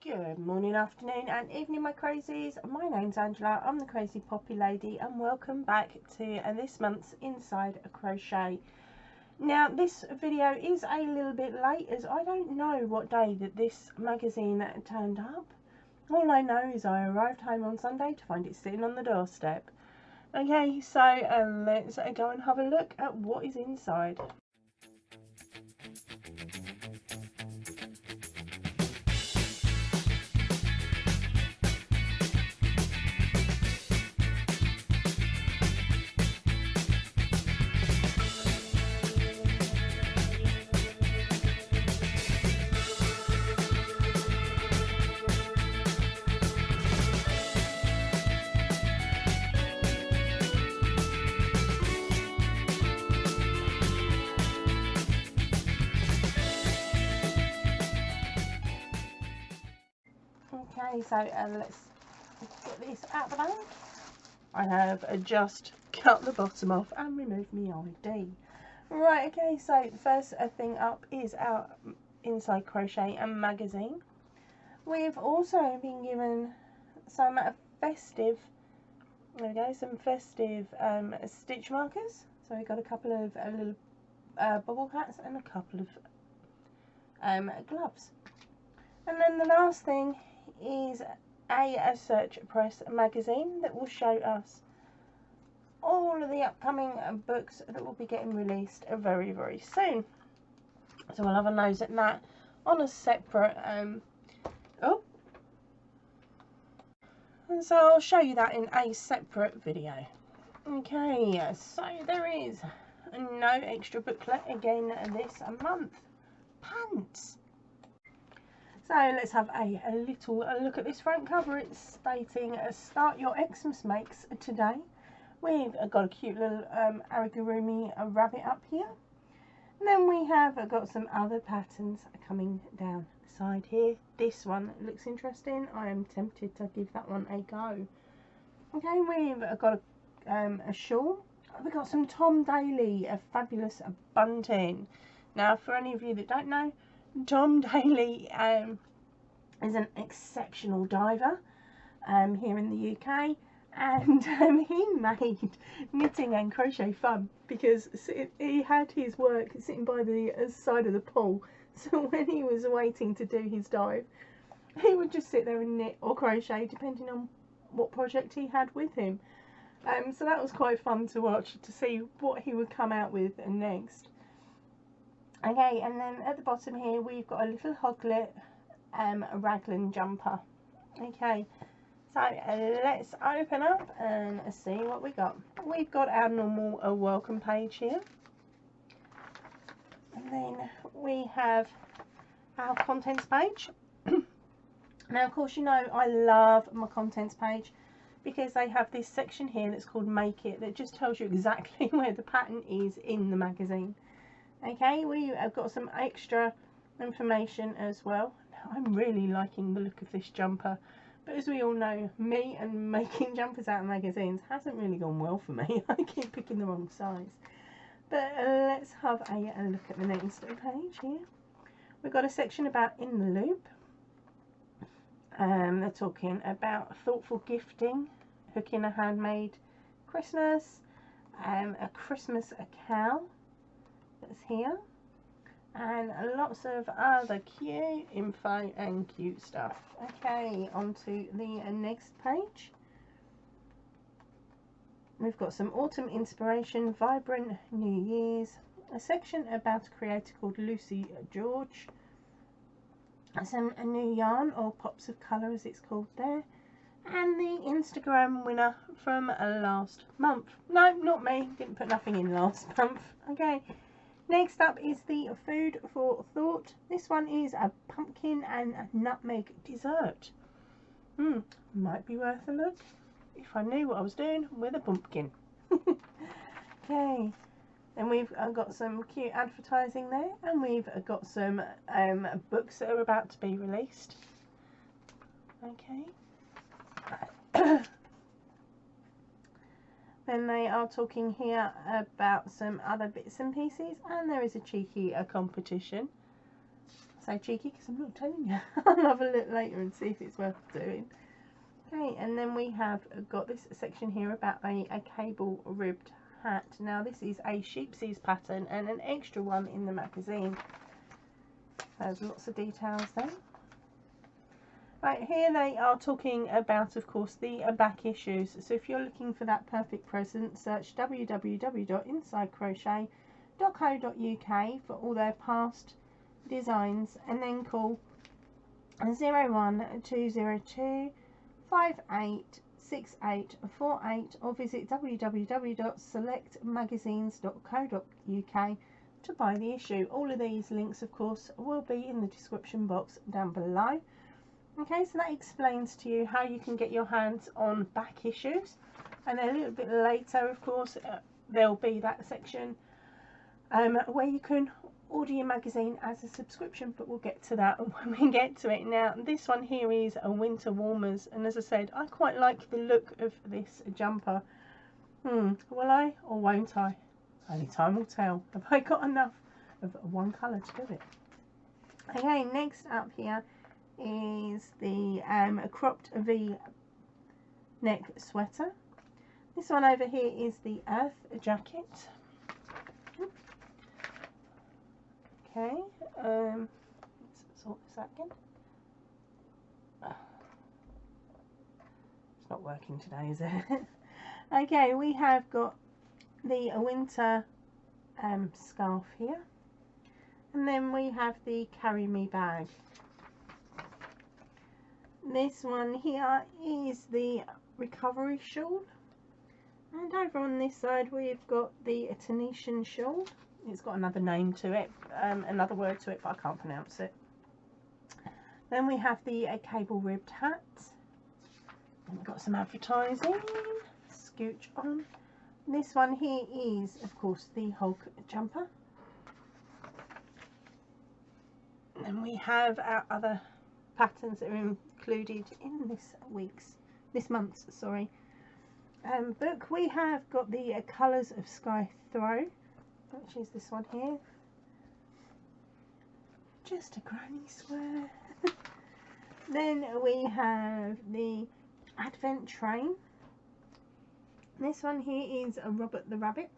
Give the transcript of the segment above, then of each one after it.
Good morning, afternoon and evening, my crazies. My name's Angela, I'm the Crazy Poppy Lady, and welcome back to this month's Inside a Crochet. Now this video is a little bit late as I don't know what day that this magazine turned up. All I know is I arrived home on Sunday to find it sitting on the doorstep. Okay, so let's go and have a look at what is inside. Okay, so let's get this out of the bag. I have just cut the bottom off and removed my ID. Right, okay, so the first thing up is our Inside Crochet and magazine. We've also been given some festive, there we go, some festive stitch markers. So we've got a couple of little bubble hats and a couple of gloves. And then the last thing is a search press magazine that will show us all of the upcoming books that will be getting released very, very soon. So we'll have a nose at that on a separate and so I'll show you that in a separate video. Okay, so there is no extra booklet again this month. Pants. So let's have a little look at this front cover. It's stating start your Xmas makes today. We've got a cute little amigurumi rabbit up here. And then we have got some other patterns coming down the side here. This one looks interesting. I am tempted to give that one a go. Okay, we've got a shawl. We've got some Tom Daley, a fabulous bunting. Now, for any of you that don't know, Tom Daley is an exceptional diver here in the UK, and he made knitting and crochet fun because he had his work sitting by the side of the pool. So when he was waiting to do his dive, he would just sit there and knit or crochet depending on what project he had with him. So that was quite fun to watch, to see what he would come out with next. Okay, and then at the bottom here we've got a little Hoglet raglan jumper. Okay, so let's open up and see what we got. We've got our normal welcome page here, and then we have our contents page. Now, of course, you know I love my contents page because they have this section here that's called Make It, that just tells you exactly where the pattern is in the magazine. Okay, we have got some extra information as well. I'm really liking the look of this jumper, but as we all know, me and making jumpers out of magazines hasn't really gone well for me. I keep picking the wrong size. But let's have a look at the next page here. We've got a section about In the Loop. They're talking about thoughtful gifting, hooking a handmade Christmas, a Christmas cow that's here, and lots of other cute info and cute stuff. Okay, on to the next page. We've got some autumn inspiration, vibrant New Year's, a section about a creator called Lucy George, some a new yarn or pops of colour as it's called there, and the Instagram winner from last month. No, not me, didn't put nothing in last month. Okay, next up is the food for thought. This one is a pumpkin and a nutmeg dessert. Might be worth a look if I knew what I was doing with a pumpkin. Okay, then we've got some cute advertising there, and we've got some books that are about to be released. Okay. Then they are talking here about some other bits and pieces, and there is a cheeky competition. So cheeky, because I'm not telling you. I'll have a look later and see if it's worth doing. Okay, and then we have got this section here about a cable ribbed hat. Now this is a sheepsies pattern and an extra one in the magazine. There's lots of details there. Right, here they are talking about, of course, the back issues. So if you're looking for that perfect present, search www.insidecrochet.co.uk for all their past designs, and then call 01202 586848 or visit www.selectmagazines.co.uk to buy the issue. All of these links, of course, will be in the description box down below. Okay, so that explains to you how you can get your hands on back issues, and then a little bit later, of course, there'll be that section where you can order your magazine as a subscription, but we'll get to that when we get to it. Now this one here is a winter warmers, and as I said, I quite like the look of this jumper. Will I or won't I? Only time will tell. Have I got enough of one colour to do it? Okay, next up here is the cropped V neck sweater. This one over here is the earth jacket. Okay, let's sort this out again. It's not working today, is it? Okay, we have got the winter scarf here, and then we have the carry me bag. This one here is the recovery shawl, and over on this side we've got the Tunisian shawl. It's got another name to it, another word to it, but I can't pronounce it. Then we have the cable ribbed hat, and we've got some advertising. Scooch on. This one here is, of course, the Hulk jumper. And we have our other patterns that are included in this month's book. We have got the Colours of Sky Throw, which is this one here. Just a granny square. Then we have the Advent Train. This one here is a Robert the Rabbit.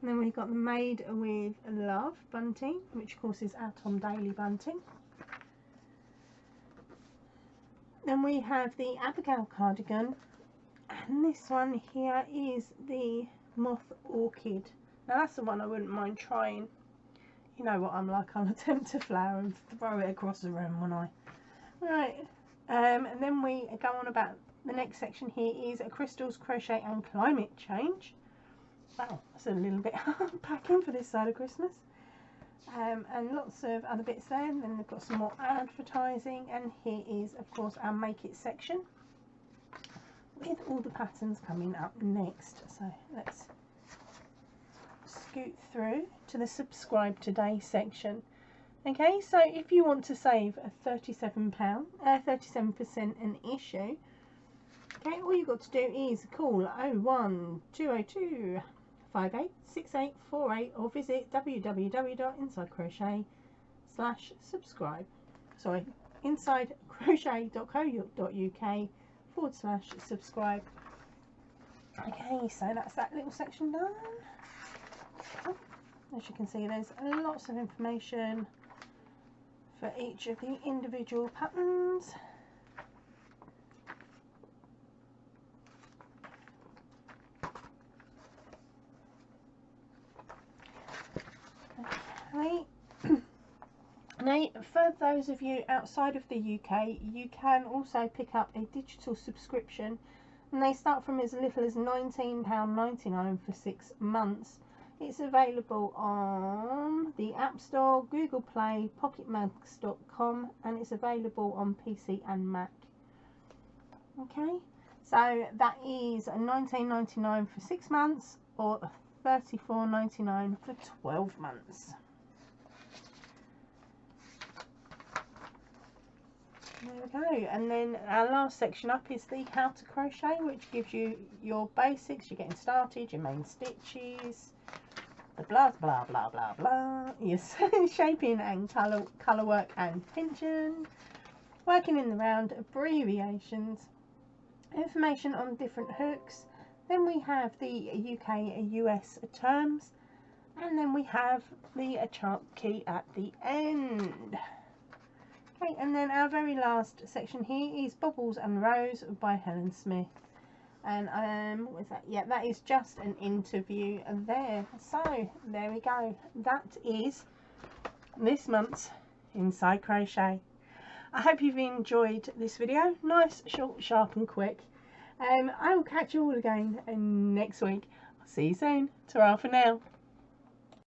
And then we've got the Made with Love bunting, which of course is our Tom Daly bunting. Then we have the Abigail cardigan, and this one here is the Moth Orchid. Now that's the one I wouldn't mind trying. You know what I'm like, I'll attempt to flower and throw it across the room, won't I? Right, and then we go on about the next section here is a Crystals, Crochet and Climate Change. Wow, that's a little bit packing for this side of Christmas. And lots of other bits there, and then they've got some more advertising, and here is of course our Make It section with all the patterns coming up next. So let's scoot through to the Subscribe Today section. Okay, so if you want to save a 37% an issue, okay, all you've got to do is call 01202 586848 or visit www.insidecrochet/subscribe. Sorry, insidecrochet.co.uk/subscribe. Okay, so that's that little section done. As you can see, there's lots of information for each of the individual patterns. Okay. Now, for those of you outside of the UK, you can also pick up a digital subscription, and they start from as little as £19.99 for 6 months. It's available on the App Store, Google Play, pocketmax.com, and it's available on PC and Mac. Okay, so that is £19.99 for 6 months or £34.99 for 12 months. There we go, and then our last section up is the How to Crochet, which gives you your basics, you're getting started, your main stitches, the blah blah blah blah blah. Yes, shaping and colour work and tension, working in the round, abbreviations, information on different hooks. Then we have the UK US terms, and then we have the chart key at the end. Okay, and then our very last section here is Bubbles and Rose by Helen Smith. And what was that? Yeah, that is just an interview there. So there we go. That is this month's Inside Crochet. I hope you've enjoyed this video. Nice, short, sharp and quick. I will catch you all again next week. I'll see you soon. Ta-ra for now.